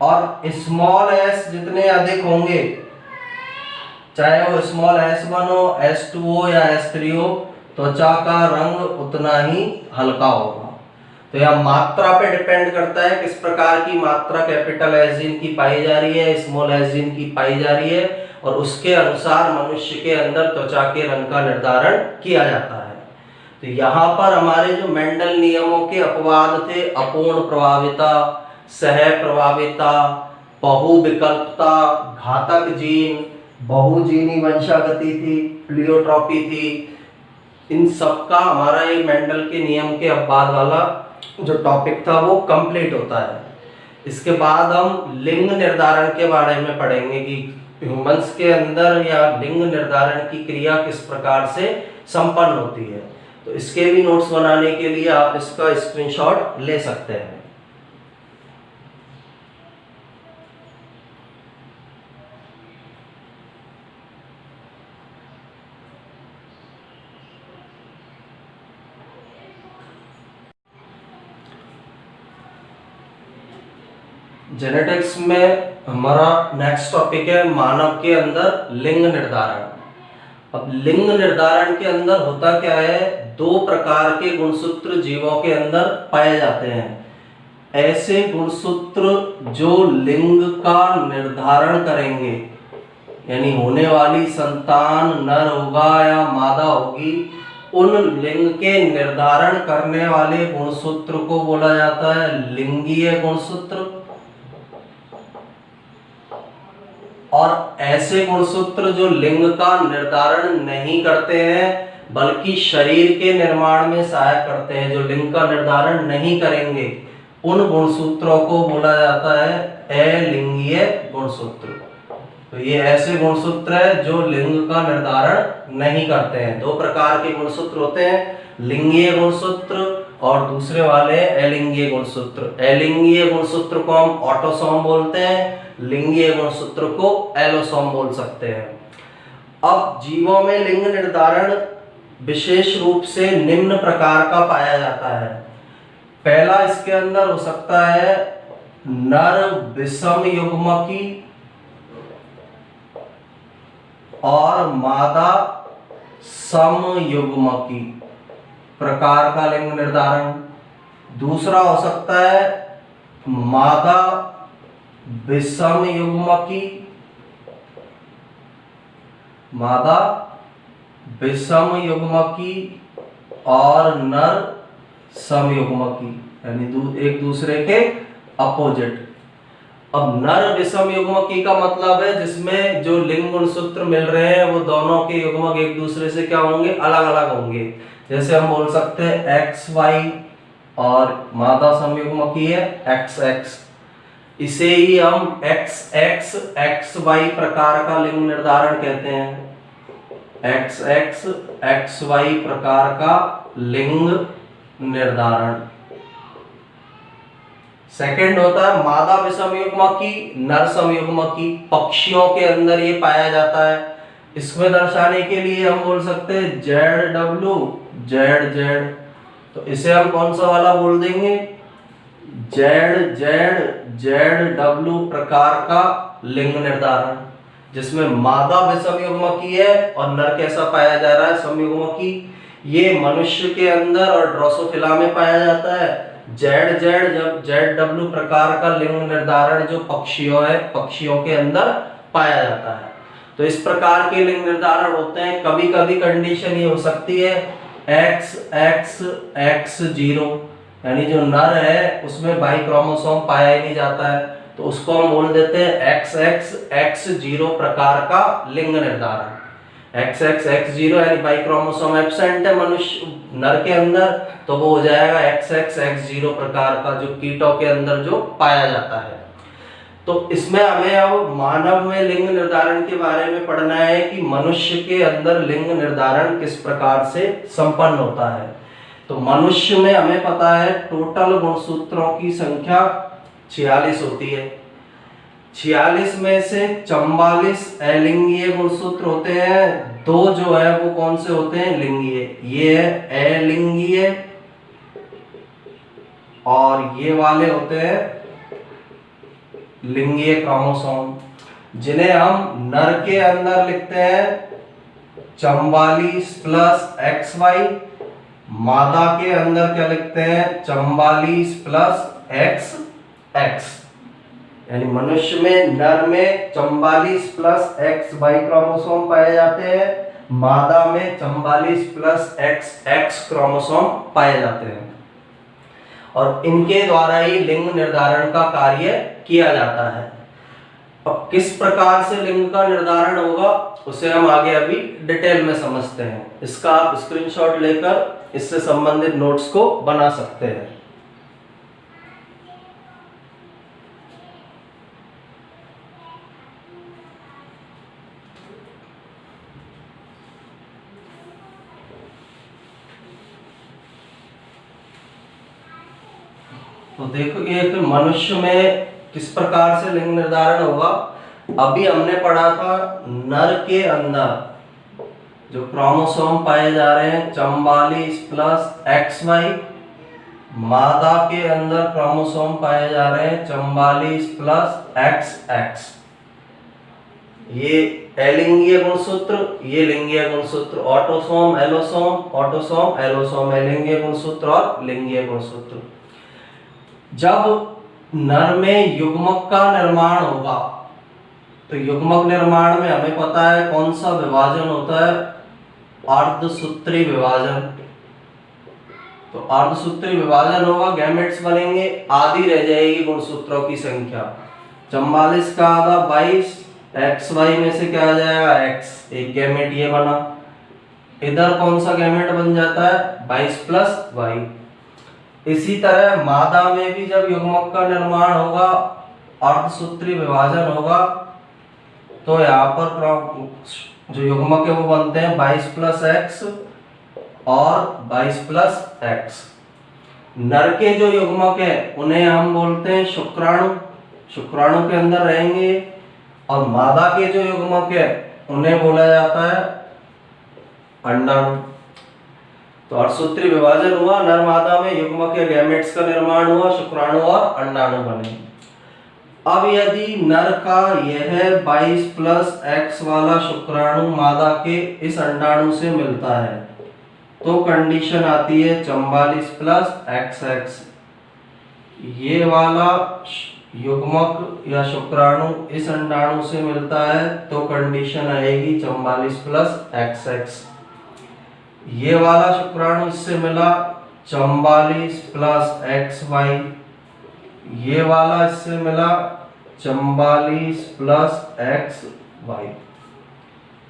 S1: और स्मॉल s जितने अधिक होंगे, चाहे वो स्मॉल S1 हो, S2 हो या S3 हो, त्वचा का रंग उतना ही हल्का होगा। तो यह मात्रा पे डिपेंड करता है किस प्रकार की मात्रा कैपिटल एस जीन की पाई जा रही है, स्मॉल एस जीन की पाई जा रही है, और उसके अनुसार मनुष्य के अंदर त्वचा के रंग का निर्धारण किया जाता है। तो यहाँ पर हमारे जो मेंडल नियमों के अपवाद थे, अपूर्ण प्रभाविता, सह प्रभाविता, बहुविकल्पता, घातक जीन, बहुजीनी वंशागति थी, प्लियोट्रॉपी थी, इन सब का हमारा ये मेंडल के नियम के अपवाद वाला जो टॉपिक था वो कंप्लीट होता है। इसके बाद हम लिंग निर्धारण के बारे में पढ़ेंगे कि ह्यूमंस के अंदर या लिंग निर्धारण की क्रिया किस प्रकार से संपन्न होती है। तो इसके भी नोट्स बनाने के लिए आप इसका स्क्रीनशॉट ले सकते हैं। जेनेटिक्स में हमारा नेक्स्ट टॉपिक है मानव के अंदर लिंग निर्धारण। अब लिंग निर्धारण के अंदर होता क्या है, दो प्रकार के गुणसूत्र जीवों के अंदर पाए जाते हैं। ऐसे गुणसूत्र जो लिंग का निर्धारण करेंगे, यानी होने वाली संतान नर होगा या मादा होगी, उन लिंग के निर्धारण करने वाले गुणसूत्र को बोला जाता है लिंगीय गुणसूत्र। और ऐसे गुणसूत्र जो लिंग का निर्धारण नहीं करते हैं बल्कि शरीर के निर्माण में सहायक करते हैं, जो लिंग का निर्धारण नहीं करेंगे, उन गुणसूत्रों को बोला जाता है अलिंगीय गुणसूत्र। तो ये ऐसे गुणसूत्र है जो लिंग का निर्धारण नहीं करते हैं। दो प्रकार के गुणसूत्र होते हैं, लिंगीय गुणसूत्र और दूसरे वाले अलिंगीय गुणसूत्र। अलिंगीय गुणसूत्र को हम ऑटोसोम बोलते हैं, लिंगीय गुणसूत्र को एलोसोम बोल सकते हैं। अब जीवों में लिंग निर्धारण विशेष रूप से निम्न प्रकार का पाया जाता है। पहला इसके अंदर हो सकता है नर विषम युग्मकी और मादा समयुग्मकी प्रकार का लिंग निर्धारण। दूसरा हो सकता है मादा विषम युग्मकी, मादा विषम युग्मकी और नर समयुग्मकी, यानी एक दूसरे के अपोजिट। अब नर विषम युग्मकी का मतलब है जिसमें जो लिंग गुणसूत्र मिल रहे हैं वो दोनों के युग्मक एक दूसरे से क्या होंगे, अलग अलग होंगे। जैसे हम बोल सकते हैं XY और मादा समयुग्मकी है XX, इसे ही हम XX XY प्रकार का लिंग निर्धारण कहते हैं। XX XY प्रकार का लिंग निर्धारण। सेकंड होता है मादा विषम युग्मकी, नर समयुग्मकी। पक्षियों के अंदर ये पाया जाता है। इसमें दर्शाने के लिए हम बोल सकते हैं ZW ZZ। तो इसे हम कौन सा वाला बोल देंगे, जेड जेड जेड डब्ल्यू प्रकार का लिंग निर्धारण, जिसमें मादा विषम युग्मकी है और नर कैसा पाया जा रहा है, समयुग्मकी। ये मनुष्य के अंदर और ड्रोसोफिला में पाया जाता है। जेड जेड जब जेड डब्ल्यू प्रकार का लिंग निर्धारण जो पक्षियों के अंदर पाया जाता है। तो इस प्रकार के लिंग निर्धारण होते हैं। कभी कभी कंडीशन ये हो सकती है एक्स एक्स एक्स जीरो, यानी जो नर है उसमें बाई क्रोमोसोम पाया ही नहीं जाता है, तो उसको हम बोल देते हैं एक्स एक्स एक्स जीरो प्रकार का लिंग निर्धारण। एक्स एक्स एक्स जीरो यानी बाई क्रोमोसोम एब्सेंट है मनुष्य नर के अंदर, तो वो हो जाएगा एक्स एक्स एक्स जीरो प्रकार का, जो कीटों के अंदर जो पाया जाता है। तो इसमें हमें अब मानव में लिंग निर्धारण के बारे में पढ़ना है कि मनुष्य के अंदर लिंग निर्धारण किस प्रकार से संपन्न होता है। तो मनुष्य में हमें पता है टोटल गुणसूत्रों की संख्या 46 होती है। 46 में से 44 अलिंगीय गुणसूत्र होते हैं, 2 जो है वो कौन से होते हैं, लिंगीय। ये है अलिंगीय और ये वाले होते हैं लिंगीय क्रोमोसोम, जिन्हें हम नर के अंदर लिखते हैं 44 प्लस XY, मादा के अंदर क्या लिखते हैं 44 प्लस XX। यानी मनुष्य में नर में 44 प्लस XY क्रोमोसोम पाए जाते हैं, मादा में 44 प्लस XX क्रोमोसोम पाए जाते हैं, और इनके द्वारा ही लिंग निर्धारण का कार्य किया जाता है। अब किस प्रकार से लिंग का निर्धारण होगा उसे हम आगे अभी डिटेल में समझते हैं। इसका आप स्क्रीनशॉट लेकर इससे संबंधित नोट्स को बना सकते हैं। तो देखिए कि मनुष्य में किस प्रकार से लिंग निर्धारण होगा। अभी हमने पढ़ा था नर के अंदर जो क्रोमोसोम पाए जा रहे हैं 44 प्लस XY, मादा के अंदर क्रोमोसोम पाए जा रहे हैं 44 प्लस XX। ये अलिंगीय गुणसूत्र, ये लिंगीय गुणसूत्र, ऑटोसोम एलोसोम, ऑटोसोम एलोसोम, अलिंगीय गुणसूत्र और लिंगीय गुणसूत्र। जब नर में युग्मक का निर्माण होगा, तो युग्मक निर्माण में हमें पता है कौन सा विभाजन होता है, अर्धसूत्री विभाजन। तो अर्धसूत्री विभाजन होगा, गैमेट्स बनेंगे, आधी रह जाएगी गुणसूत्रों की संख्या। 44 का आधा 22, XY में से क्या आ जाएगा X, एक गैमेट ये बना। इधर कौन सा गैमेट बन जाता है 22 प्लस Y। इसी तरह मादा में भी जब युग्मक का निर्माण होगा, अर्धसूत्री विभाजन होगा, तो यहाँ पर जो युग्मक है वो बनते हैं 22 प्लस X और 22 प्लस X। नर के जो युग्मक है उन्हें हम बोलते हैं शुक्राणु, शुक्राणु के अंदर रहेंगे, और मादा के जो युग्मक है उन्हें बोला जाता है अंडाणु। तो अर्धसूत्री विभाजन हुआ, नर मादा में युग्मक या गैमेट्स का निर्माण हुआ, शुक्राणु और अंडाणु बने। अब यदि नर का यह 22 प्लस X वाला शुक्राणु मादा के इस अंडाणु से मिलता है, तो कंडीशन आती है 44 प्लस XX। ये वाला युग्मक या शुक्राणु इस अंडाणु से मिलता है, तो कंडीशन आएगी 44 प्लस XX। ये वाला शुक्राणु इससे मिला 44 प्लस XY, ये वाला इससे मिला 44 प्लस XY।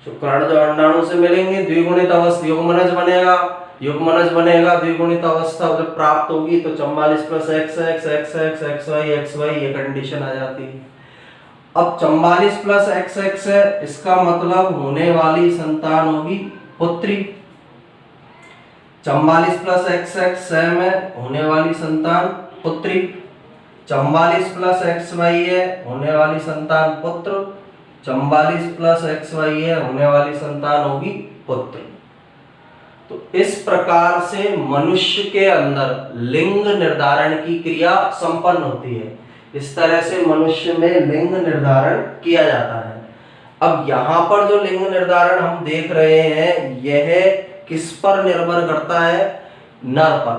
S1: शुक्राणु जो अंडाणु से मिलेंगे द्विगुणित अवस्था युग्मनज बनेगा, युग्मनज बनेगा, द्विगुणित अवस्था जब प्राप्त होगी तो 44 plus XX XX XY XY ये कंडीशन आ जाती है। अब 44 प्लस XX है, इसका मतलब होने वाली संतान होगी पुत्री। 44 प्लस XX सेम है, होने वाली संतान पुत्री। 44 प्लस XY है, होने वाली संतान पुत्र। 44 प्लस XY है, होने वाली संतान होगी पुत्र। तो इस प्रकार से मनुष्य के अंदर लिंग निर्धारण की क्रिया संपन्न होती है। इस तरह से मनुष्य में लिंग निर्धारण किया जाता है। अब यहाँ पर जो लिंग निर्धारण हम देख रहे हैं यह किस पर निर्भर करता है? नर पर,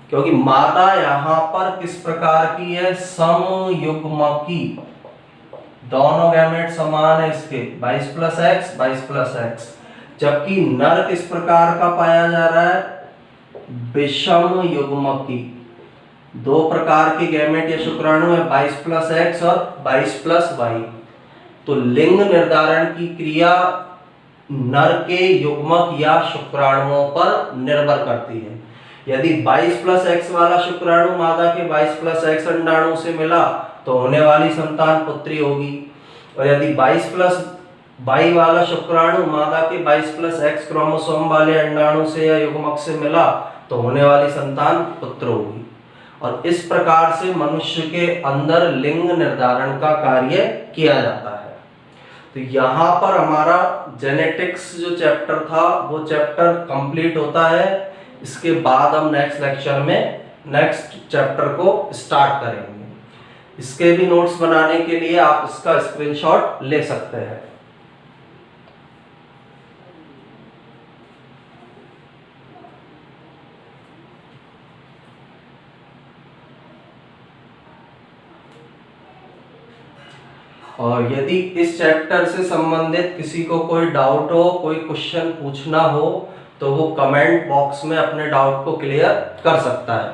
S1: क्योंकि मादा यहाँ पर किस प्रकार की है? समयुग्मकी, दोनों गैमेट समान है इसके 22+X 22+X, जबकि नर किस प्रकार का पाया जा रहा है? विषम युग्मकी, दो प्रकार के गैमेट या शुक्राणु है 22+X और 22+Y। तो लिंग निर्धारण की क्रिया नर के युग्मक या शुक्राणुओं पर निर्भर करती है। यदि 22+X वाला शुक्राणु मादा के 22+X अंडाणु से मिला तो होने वाली संतान पुत्री होगी, और यदि 22+Y वाला शुक्राणु मादा के 22+X क्रोमोसोम वाले अंडाणु से या युग्मक से मिला तो होने वाली संतान पुत्र होगी। और इस प्रकार से मनुष्य के अंदर लिंग निर्धारण का कार्य किया जाता है। तो यहाँ पर हमारा जेनेटिक्स जो चैप्टर था वो चैप्टर कंप्लीट होता है। इसके बाद हम नेक्स्ट लेक्चर में नेक्स्ट चैप्टर को स्टार्ट करेंगे। इसके भी नोट्स बनाने के लिए आप इसका स्क्रीनशॉट ले सकते हैं। और यदि इस चैप्टर से संबंधित किसी को कोई डाउट हो, कोई क्वेश्चन पूछना हो, तो वो कमेंट बॉक्स में अपने डाउट को क्लियर कर सकता है।